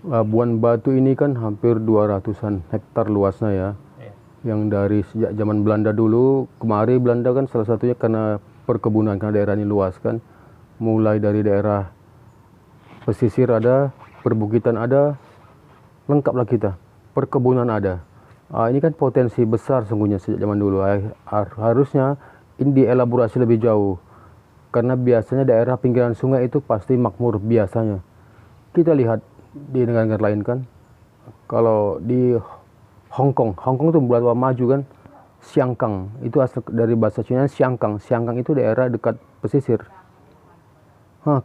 Labuan Batu ini kan hampir 200-an hektar luasnya ya. Iya. Yang dari sejak zaman Belanda dulu, kemari Belanda kan salah satunya karena perkebunan, karena daerah ini luas kan. Mulai dari daerah pesisir ada, perbukitan ada, lengkaplah kita. Perkebunan ada. Ini kan potensi besar sungguhnya sejak zaman dulu. Harusnya ini dielaborasi lebih jauh. Karena biasanya daerah pinggiran sungai itu pasti makmur biasanya. Kita lihat di negara-negara lain kan, kalau di Hong Kong itu berapa maju kan, Siangkang, itu asal dari bahasa Cina Siangkang. Siangkang itu daerah dekat pesisir.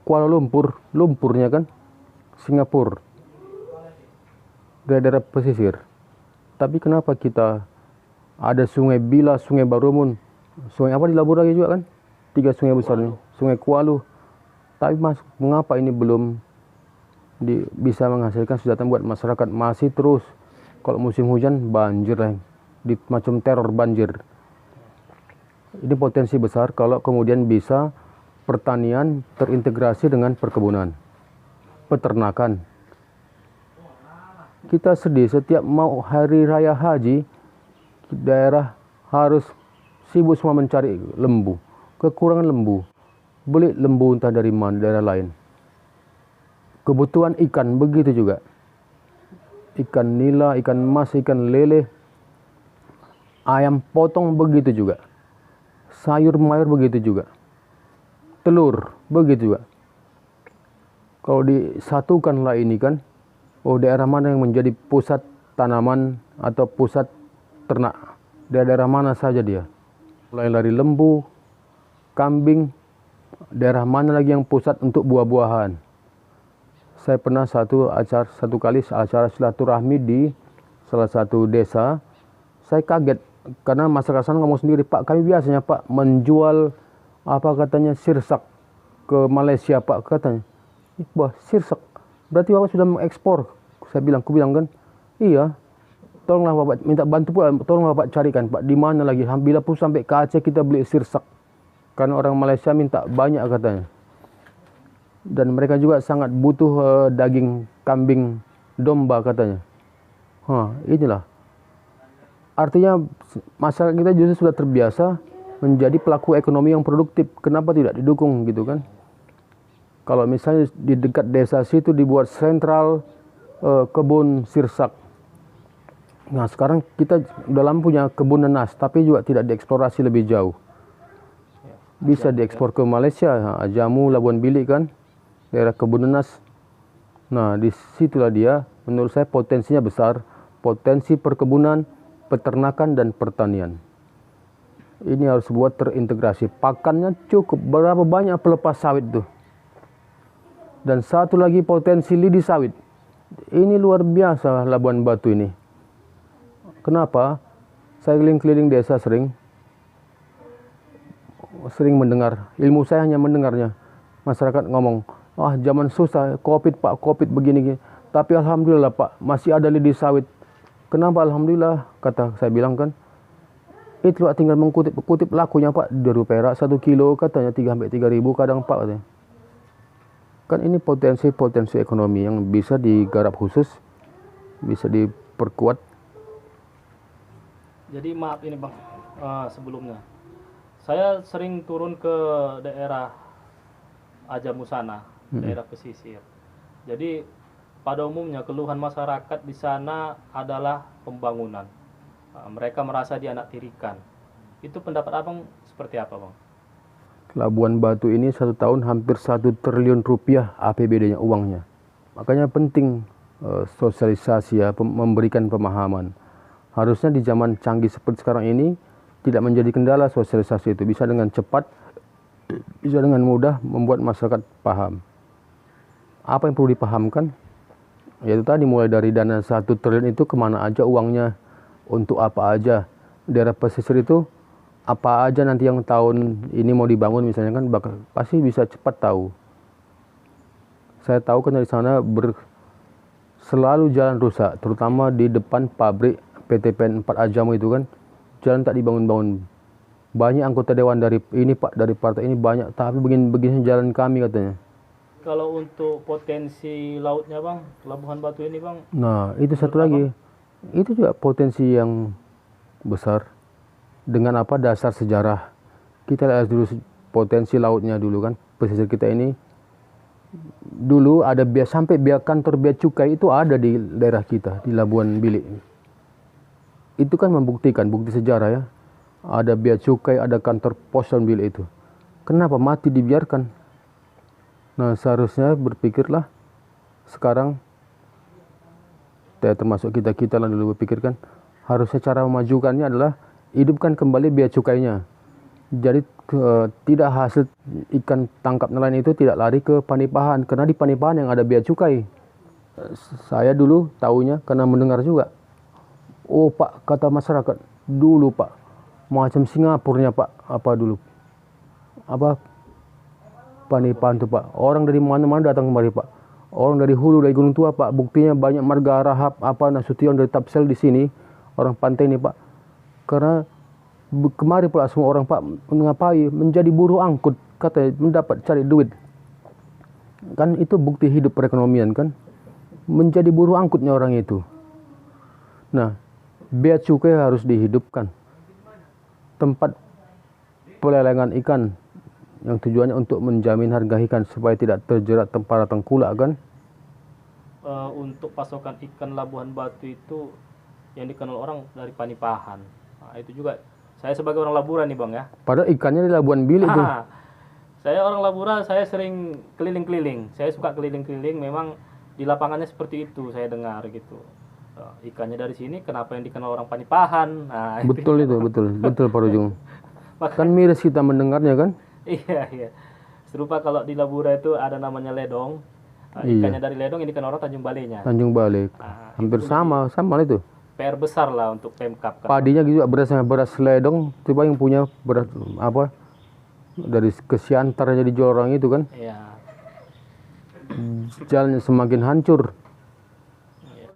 Kuala Lumpur, lumpurnya kan, Singapura, daerah pesisir. Tapi kenapa kita ada Sungai Bila, Sungai Barumun, sungai apa di Labur lagi juga kan, 3 sungai besar ini, Sungai Kualu. Tapi mengapa ini belum bisa menghasilkan sejahtera buat masyarakat? Masih terus kalau musim hujan banjir, macam teror banjir. Ini potensi besar kalau kemudian bisa pertanian terintegrasi dengan perkebunan, peternakan. Kita sedih setiap mau hari raya haji, daerah harus sibuk semua mencari lembu, kekurangan lembu, beli lembu entah dari mana, daerah lain. Kebutuhan ikan begitu juga, ikan nila, ikan mas, ikan lele, ayam potong begitu juga, sayur mayur begitu juga, telur begitu juga. Kalau disatukanlah ini kan, daerah mana yang menjadi pusat tanaman atau pusat ternak, daerah mana saja dia, mulai dari lembu, kambing, daerah mana lagi yang pusat untuk buah-buahan. Saya pernah satu kali acara silaturahmi di salah satu desa. Saya kaget karena masyarakat sana ngomong sendiri, Pak, kami biasanya Pak menjual sirsak ke Malaysia Pak, katanya. Wah, sirsak, berarti Bapak sudah mengekspor. Aku bilang kan, iya. Tolonglah Bapak, minta bantu pula, tolong Bapak carikan Pak, di mana lagi. Bila pun sampai ke Aceh kita beli sirsak, karena orang Malaysia minta banyak katanya. Dan mereka juga sangat butuh daging kambing domba katanya. Inilah. Artinya masyarakat kita justru sudah terbiasa menjadi pelaku ekonomi yang produktif. Kenapa tidak didukung gitu kan? Kalau misalnya di dekat desa situ dibuat sentral kebun sirsak. Nah sekarang kita dalam punya kebun nanas, tapi juga tidak dieksplorasi lebih jauh. Bisa diekspor ke Malaysia, jamu Labuan Bilik kan, daerah kebun nanas. Nah disitulah dia, menurut saya potensinya besar, potensi perkebunan, peternakan dan pertanian. Ini harus buat terintegrasi. Pakannya cukup, berapa banyak pelepas sawit tuh. Dan satu lagi potensi lidi sawit. Ini luar biasa Labuan Batu ini. Kenapa? Saya keliling-keliling desa sering mendengar, ilmu saya hanya mendengarnya. Masyarakat ngomong, zaman susah, Covid Pak, Covid begini. Tapi Alhamdulillah Pak, masih ada lidi sawit. Kenapa Alhamdulillah? Kata saya bilang kan, itu Pak tinggal mengkutip lakunya Pak, dari perak 1 kilo katanya 3-3 ribu kadang Pak katanya. Kan ini potensi ekonomi yang bisa digarap khusus, bisa diperkuat. Jadi maaf ini Bang, sebelumnya saya sering turun ke daerah Ajamusana, daerah pesisir. Jadi pada umumnya keluhan masyarakat di sana adalah pembangunan. Mereka merasa dianaktirikan. Itu pendapat Abang seperti apa Bang? Labuan Batu ini 1 tahun hampir 1 triliun rupiah APBD-nya, uangnya. Makanya penting sosialisasi ya, memberikan pemahaman. Harusnya di zaman canggih seperti sekarang ini tidak menjadi kendala sosialisasi itu. Bisa dengan cepat, bisa dengan mudah membuat masyarakat paham. Apa yang perlu dipahamkan? Yaitu tadi mulai dari dana 1 triliun itu kemana aja uangnya, untuk apa aja. Daerah pesisir itu apa aja nanti yang tahun ini mau dibangun misalnya kan, pasti bisa cepat tahu. Saya tahu kan dari sana selalu jalan rusak, terutama di depan pabrik PTPN 4 Ajamu itu kan, jalan tak dibangun-bangun. Banyak anggota dewan dari ini Pak, dari partai ini banyak, tapi begini jalan kami katanya. kalau untuk potensi lautnya bang, Labuhan Batu ini bang, Nah, itu satu lagi. Itu juga potensi yang besar. Dengan apa dasar sejarah. Kita lihat dulu potensi lautnya dulu kan. Pesisir kita ini dulu ada sampai kantor bea cukai itu ada di daerah kita, di Labuan Bilik. Itu kan membuktikan, bukti sejarah ya. Ada bea cukai, ada kantor pos Labuan Bilik itu. Kenapa mati dibiarkan? Nah, seharusnya berpikirlah sekarang, termasuk kita lah dulu berpikirkan, harusnya cara memajukannya adalah hidupkan kembali bea cukainya. Jadi tidak hasil ikan tangkap nelayan itu tidak lari ke Panipahan, karena di Panipahan yang ada bea cukai. Saya dulu tahunya karena mendengar juga. Oh Pak, kata masyarakat, dulu Pak, macam Singapurnya Pak, apa dulu? Apa Panipahan itu Pak, orang dari mana-mana datang kemari Pak. Orang dari hulu, dari Gunung Tua Pak, buktinya banyak marga Rahab, Nasution dari Tapsel di sini, orang pantai ini Pak. Karena kemari pula semua orang Pak, mengapai menjadi buruh angkut, katanya mendapat cari duit. Kan itu bukti hidup perekonomian kan, menjadi buruh angkutnya orang itu. Nah, bea cukai harus dihidupkan. Tempat pelelangan ikan yang tujuannya untuk menjamin harga ikan supaya tidak terjerat para tengkulak kan. Untuk pasokan ikan Labuhan Batu itu yang dikenal orang dari Panipahan. Nah, itu juga saya sebagai orang Labura nih bang ya. Padahal ikannya di Labuan Bilik tuh. Saya orang Labura, saya sering keliling-keliling. Saya suka keliling-keliling. Memang di lapangannya seperti itu saya dengar gitu. Ikannya dari sini, kenapa yang dikenal orang Panipahan? Nah, betul itu, betul Pak Rujung. Kan miris kita mendengarnya kan. Iya. Serupa kalau di Labura itu ada namanya ledong. Ikannya dari ledong ini kan orang Tanjung Balenya. Tanjung Balik. Hampir sama itu. PR besar lah untuk Pemkap. Kan. Padinya juga beras ledong, coba yang punya beras apa? Dari kesiantar jadi dijual orang itu kan. Iya. Jalannya semakin hancur.